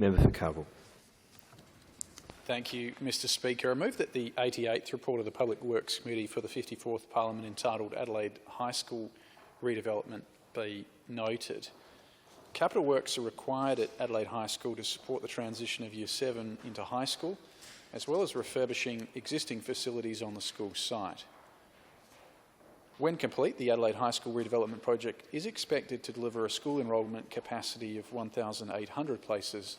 Member for Carville. Thank you, Mr Speaker. I move that the 88th report of the Public Works Committee for the 54th Parliament entitled Adelaide High School Redevelopment be noted. Capital works are required at Adelaide High School to support the transition of Year 7 into high school, as well as refurbishing existing facilities on the school site. When complete, the Adelaide High School redevelopment project is expected to deliver a school enrolment capacity of 1,800 places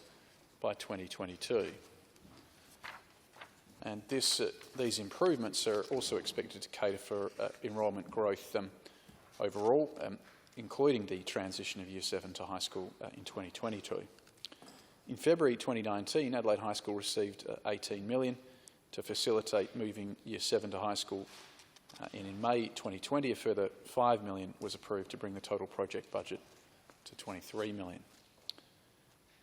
by 2022. And these improvements are also expected to cater for enrolment growth overall, including the transition of Year 7 to high school in 2022. In February 2019, Adelaide High School received $18 million to facilitate moving Year 7 to high school, and in May 2020 a further $5 million was approved to bring the total project budget to $23 million.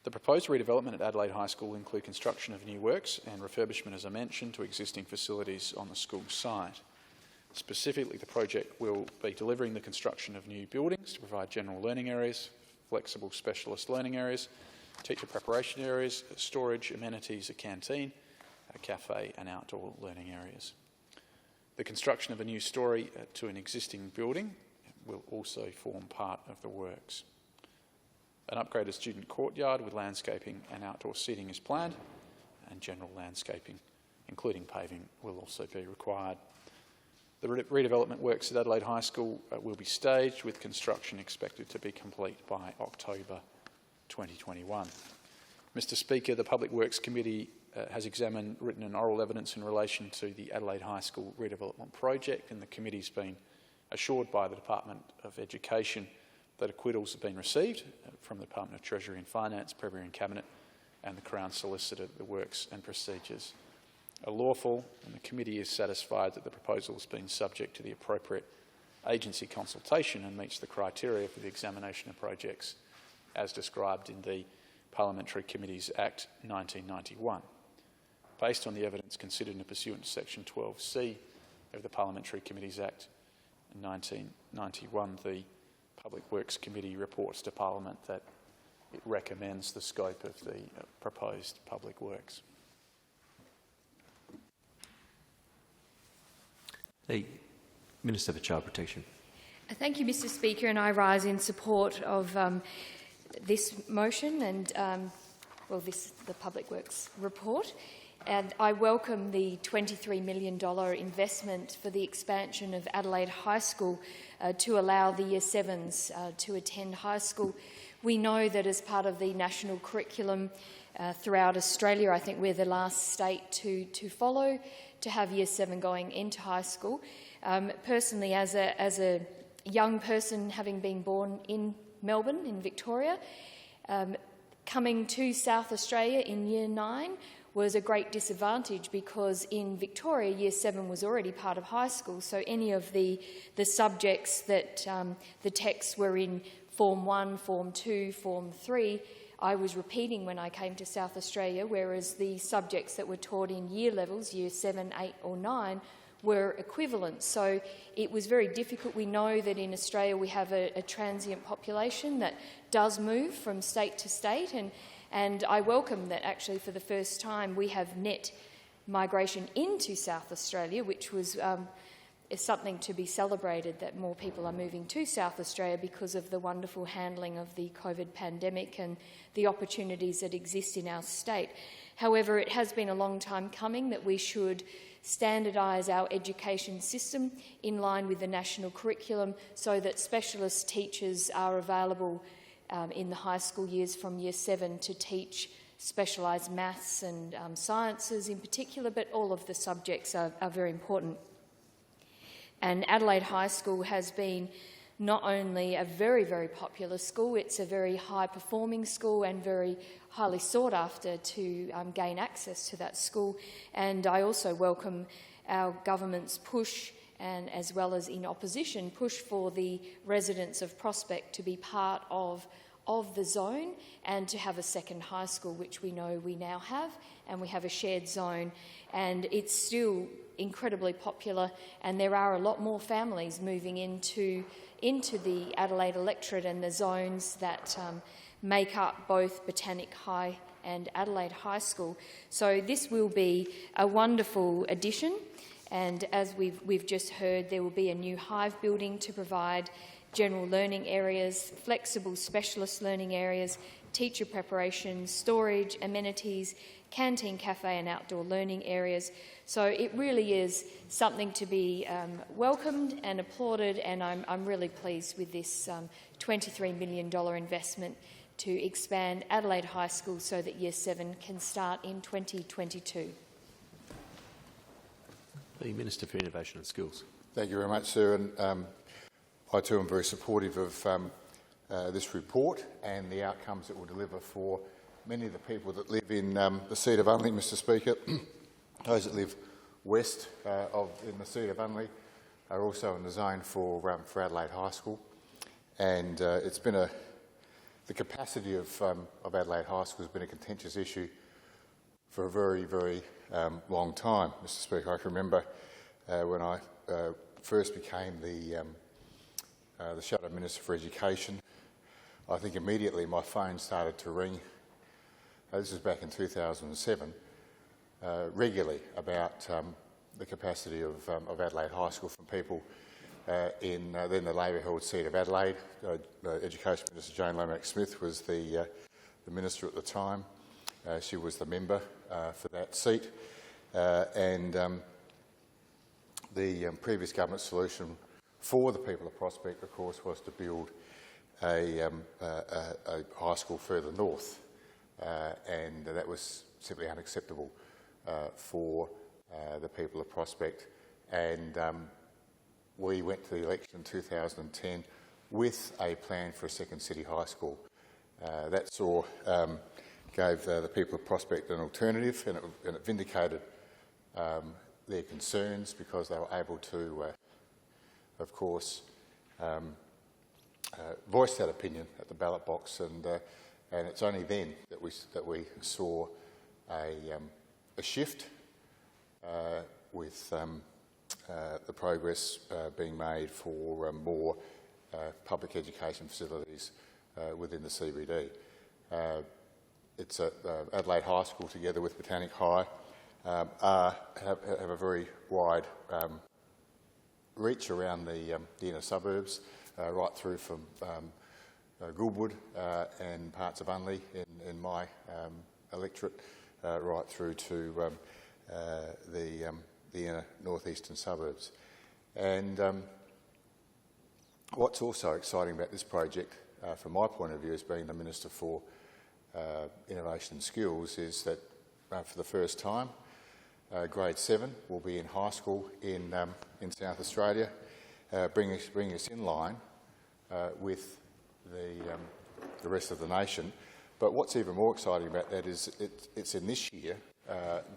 The proposed redevelopment at Adelaide High School will include construction of new works and refurbishment, as I mentioned, to existing facilities on the school site. Specifically, the project will be delivering the construction of new buildings to provide general learning areas, flexible specialist learning areas, teacher preparation areas, storage, amenities, a canteen, a cafe and outdoor learning areas. The construction of a new storey to an existing building will also form part of the works. An upgraded student courtyard with landscaping and outdoor seating is planned, and general landscaping, including paving, will also be required. The redevelopment works at Adelaide High School will be staged, with construction expected to be complete by October 2021. Mr Speaker, the Public Works Committee has examined written and oral evidence in relation to the Adelaide High School redevelopment project, and the committee's been assured by the Department of Education that acquittals have been received from the Department of Treasury and Finance, Premier and Cabinet, and the Crown Solicitor. The works and procedures are lawful, and the committee is satisfied that the proposal has been subject to the appropriate agency consultation and meets the criteria for the examination of projects as described in the Parliamentary Committees Act 1991. Based on the evidence considered and pursuant to Section 12C of the Parliamentary Committees Act 1991, the Public Works Committee reports to Parliament that it recommends the scope of the proposed public works. The Minister for Child Protection. Thank you, Mr Speaker, and I rise in support of this motion and the Public Works report. And I welcome the $23 million investment for the expansion of Adelaide High School to allow the Year 7s to attend high school. We know that as part of the national curriculum throughout Australia, I think we're the last state to follow, to have Year 7 going into high school. Personally, as a young person, having been born in Melbourne, in Victoria, coming to South Australia in Year 9 was a great disadvantage, because in Victoria, Year 7 was already part of high school, so any of the subjects that the texts were in Form 1, Form 2, Form 3, I was repeating when I came to South Australia, whereas the subjects that were taught in year levels, Year 7, 8 or 9, were equivalent. So it was very difficult. We know that in Australia we have a transient population that does move from state to state, and I welcome that actually for the first time we have net migration into South Australia, which was is something to be celebrated, that more people are moving to South Australia because of the wonderful handling of the COVID pandemic and the opportunities that exist in our state. However, it has been a long time coming that we should standardise our education system in line with the national curriculum so that specialist teachers are available in the high school years from Year 7 to teach specialised maths and sciences in particular, but all of the subjects are very important. And Adelaide High School has been not only a very, very popular school, it's a very high-performing school and very highly sought after to gain access to that school. And I also welcome our government's push, and as well as in opposition, push for the residents of Prospect to be part of the zone and to have a second high school, which we know we now have, and we have a shared zone. And it's still incredibly popular, and there are a lot more families moving into the Adelaide electorate and the zones that make up both Botanic High and Adelaide High School. So this will be a wonderful addition, and as we've just heard, there will be a new hive building to provide general learning areas, flexible specialist learning areas, teacher preparation, storage, amenities, canteen, cafe and outdoor learning areas. So it really is something to be welcomed and applauded, and I'm really pleased with this $23 million investment to expand Adelaide High School so that Year 7 can start in 2022. The Minister for Innovation and Skills. Thank you very much, sir. And I too am very supportive of this report and the outcomes it will deliver for many of the people that live in the seat of Unley, Mr Speaker. Those that live west in the seat of Unley are also in the zone for Adelaide High School, and it's been the capacity of Adelaide High School has been a contentious issue for a very, very long time, Mr Speaker. I can remember when I first became the Shadow Minister for Education. I think immediately my phone started to ring. This was back in 2007, regularly about the capacity of Adelaide High School from people in then the Labor-held seat of Adelaide. Education Minister Jane Lomax-Smith was the minister at the time. She was the member for that seat, and the previous government solution for the people of Prospect, of course, was to build a high school further north, and that was simply unacceptable for the people of Prospect. And we went to the election in 2010 with a plan for a second city high school. That gave the people of Prospect an alternative, and it vindicated their concerns because they were able to, of course, voice that opinion at the ballot box, and it's only then that we saw a shift with the progress being made for more public education facilities within the CBD. It's Adelaide High School, together with Botanic High, have a very wide reach around the inner suburbs, right through from Goulwood and parts of Unley in my electorate, right through to the inner northeastern suburbs. And what's also exciting about this project, from my point of view as being the Minister for Innovation and Skills, is that for the first time, grade 7 will be in high school in South Australia, bringing us in line with the rest of the nation. But what's even more exciting about that is it's in this year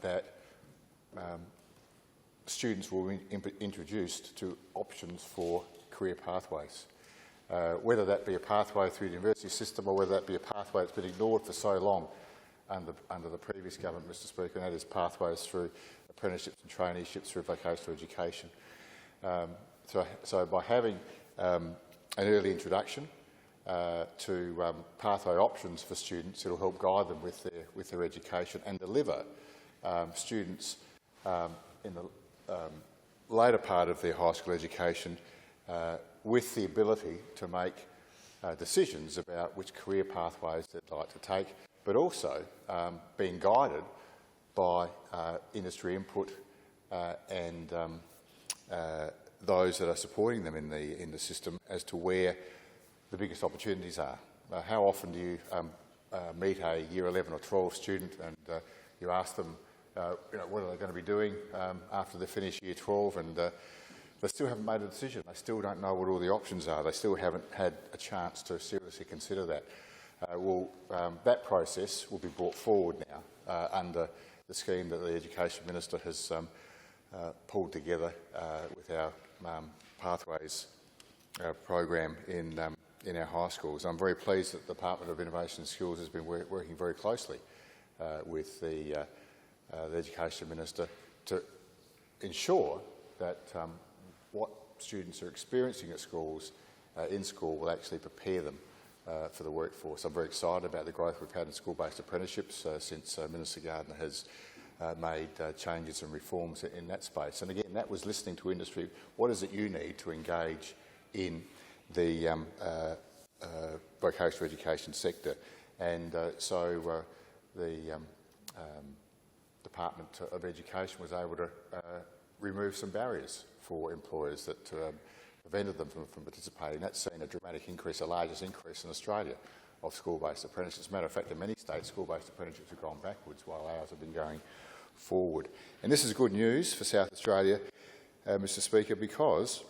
that students will be introduced to options for career pathways. Whether that be a pathway through the university system or whether that be a pathway that's been ignored for so long under the previous government, Mr Speaker, and that is pathways through apprenticeships and traineeships through vocational education. So by having an early introduction to pathway options for students, it'll help guide them with their education and deliver students in the later part of their high school education with the ability to make decisions about which career pathways they'd like to take, but also being guided by industry input and those that are supporting them in the system as to where the biggest opportunities are. How often do you meet a Year 11 or 12 student and you ask them, what are they going to be doing after they finish Year 12, and they still haven't made a decision. They still don't know what all the options are. They still haven't had a chance to seriously consider that. That process will be brought forward now under the scheme that the Education Minister has pulled together with our Pathways program in our high schools. I'm very pleased that the Department of Innovation and Skills has been working very closely with the Education Minister to ensure that what students are experiencing at schools, in school, will actually prepare them for the workforce. I'm very excited about the growth we've had in school-based apprenticeships since Minister Gardner has made changes and reforms in that space. And again, that was listening to industry. What is it you need to engage in the vocational education sector? And so the Department of Education was able to remove some barriers for employers that prevented them from participating. That's seen a dramatic increase, the largest increase in Australia of school-based apprenticeships. As a matter of fact, in many states, school-based apprenticeships have gone backwards while ours have been going forward. And this is good news for South Australia, Mr Speaker, because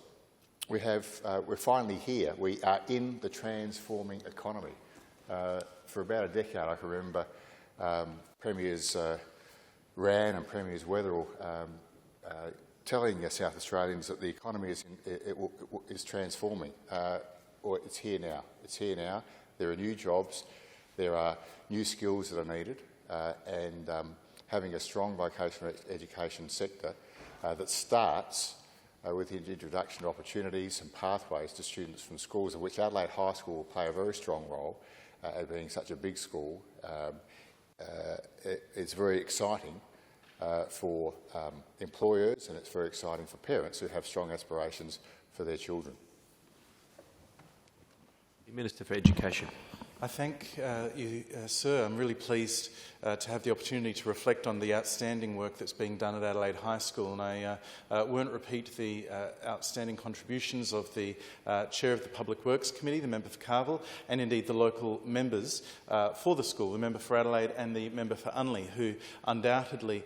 we're finally here. We are in the transforming economy. For about a decade, I can remember Premiers Rann and Premiers Weatherill telling South Australians that the economy is transforming, or it's here now. It's here now. There are new jobs, there are new skills that are needed, and having a strong vocational education sector that starts with the introduction of opportunities and pathways to students from schools, of which Adelaide High School will play a very strong role, as being such a big school. It's very exciting for employers, and it's very exciting for parents who have strong aspirations for their children. The Minister for Education. I thank you, sir. I'm really pleased to have the opportunity to reflect on the outstanding work that's being done at Adelaide High School, and I won't repeat the outstanding contributions of the Chair of the Public Works Committee, the member for Carville, and indeed the local members for the school, the member for Adelaide and the member for Unley, who undoubtedly,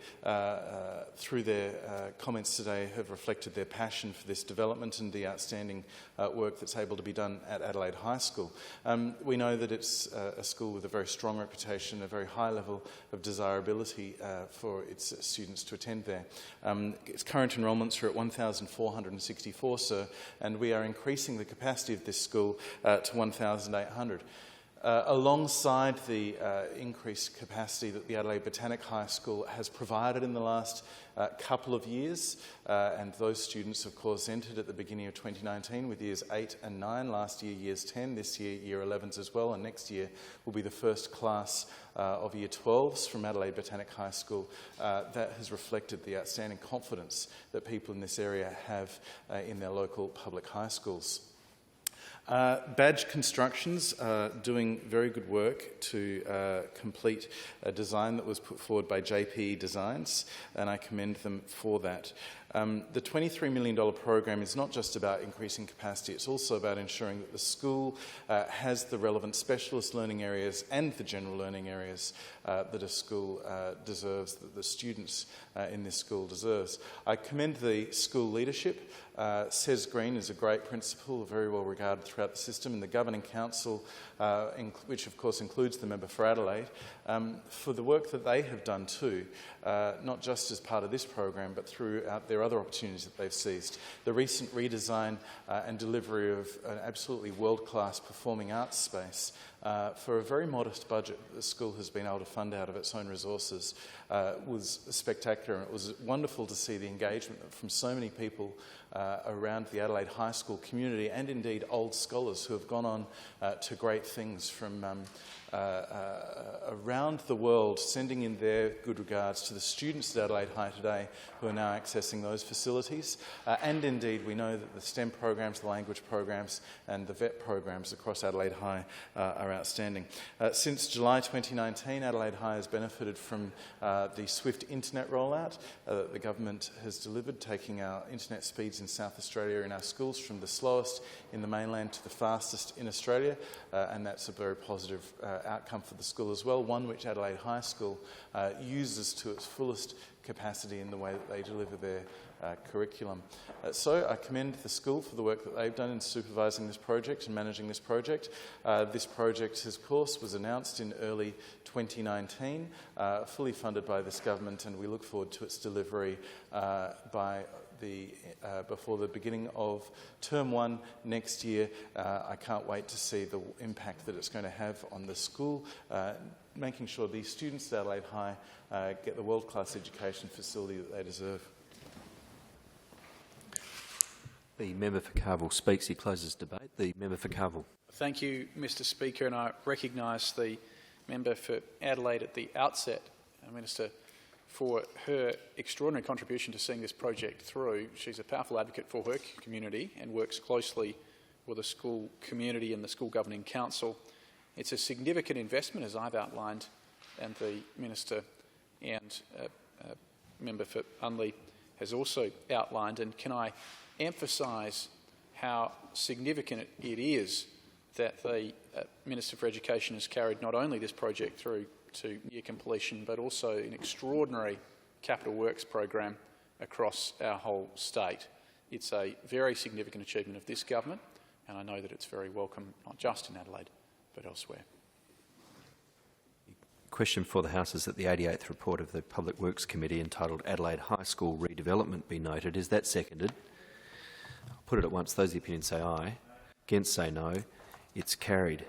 through their comments today, have reflected their passion for this development and the outstanding work that's able to be done at Adelaide High School. We know that it's a school with a very strong reputation, a very high level of desirability for its students to attend there. Its current enrolments are at 1,464, sir, and we are increasing the capacity of this school to 1,800. Alongside the increased capacity that the Adelaide Botanic High School has provided in the last couple of years, and those students, of course, entered at the beginning of 2019 with years 8 and 9, last year years 10, this year year 11s as well, and next year will be the first class of year 12s from Adelaide Botanic High School. That has reflected the outstanding confidence that people in this area have in their local public high schools. Badge Constructions are doing very good work to complete a design that was put forward by JPE Designs, and I commend them for that. The $23 million program is not just about increasing capacity, it's also about ensuring that the school has the relevant specialist learning areas and the general learning areas that a school deserves, that the students in this school deserves. I commend the school leadership. Says Green is a great principal, very well regarded throughout the system, and the Governing Council, which of course includes the member for Adelaide, for the work that they have done too, not just as part of this program but throughout their other opportunities that they've seized. The recent redesign and delivery of an absolutely world-class performing arts space for a very modest budget that the school has been able to fund out of its own resources was spectacular, and it was wonderful to see the engagement from so many people around the Adelaide High School community, and indeed old scholars who have gone on to great things from around the world, sending in their good regards to the students at Adelaide High today who are now accessing those facilities. And indeed, we know that the STEM programs, the language programs and the VET programs across Adelaide High are outstanding. Since July 2019, Adelaide High has benefited from the swift internet rollout that the government has delivered, taking our internet speeds in South Australia in our schools from the slowest in the mainland to the fastest in Australia, and that's a very positive outcome for the school as well, one which Adelaide High School uses to its fullest capacity in the way that they deliver their curriculum. So I commend the school for the work that they've done in supervising this project and managing this project. This project, of course, was announced in early 2019, fully funded by this government, and we look forward to its delivery before the beginning of term 1 next year. I can't wait to see the impact that it's going to have on the school, making sure these students at Adelaide High get the world-class education facility that they deserve. The member for Carville speaks. He closes debate. The member for Carville. Thank you, Mr Speaker, and I recognise the member for Adelaide at the outset, Minister, for her extraordinary contribution to seeing this project through. She's a powerful advocate for her community and works closely with the school community and the School Governing Council. It's a significant investment, as I've outlined, and the Minister and member for Unley has also outlined. And can I emphasise how significant it is that the Minister for Education has carried not only this project through to near completion, but also an extraordinary capital works program across our whole state. It's a very significant achievement of this government, and I know that it's very welcome, not just in Adelaide, but elsewhere. Question for the House is that the 88th report of the Public Works Committee entitled Adelaide High School Redevelopment be noted. Is that seconded? I'll put it at once. Those of the opinion say aye. Against say no. It's carried.